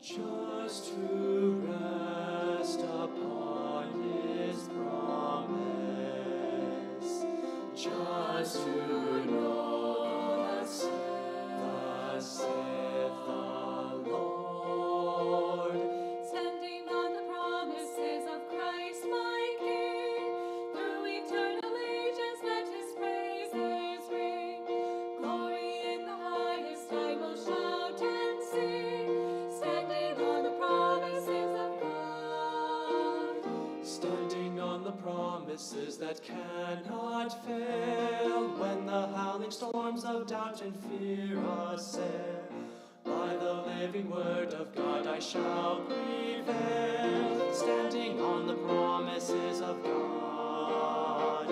just to rest upon His promise, just to know that thus saith the Lord. Standing on the promises of Christ my King, through eternal ages let His praises ring. Glory in the highest I will shout and sing, standing on the promises of God. Standing on the promises that cannot fail, when the howling storms of doubt and fear assail, by the living word of God I shall prevail, standing on the promises of God.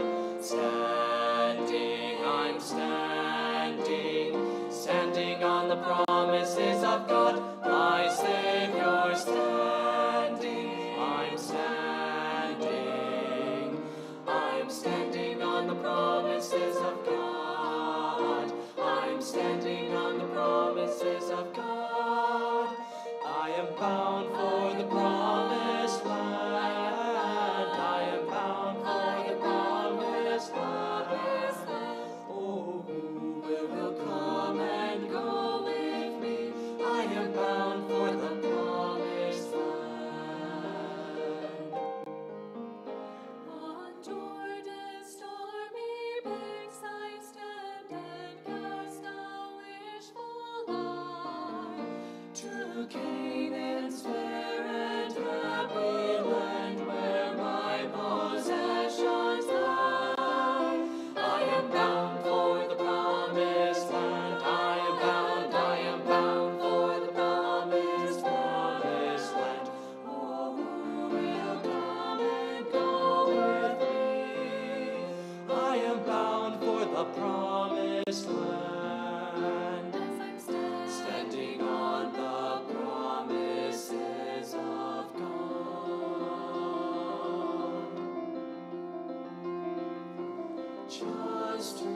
Standing, I'm standing, standing on the promises of God, my Savior standing, I'm standing, I'm standing on the promises of God, I'm standing on the promises of God. I am bound for the promised land, I am bound for the promised land. Oh, who will come and go with me? I am bound for the promised land. On Jordan's stormy banks I stand and cast a wishful eye To Canaan's fair and happy land, where my possessions lie. I am bound for the promised land. I am bound for the promised land. Oh, who will come and go with me? I am bound for the promised land. as I'm Standing on the promises of God, just to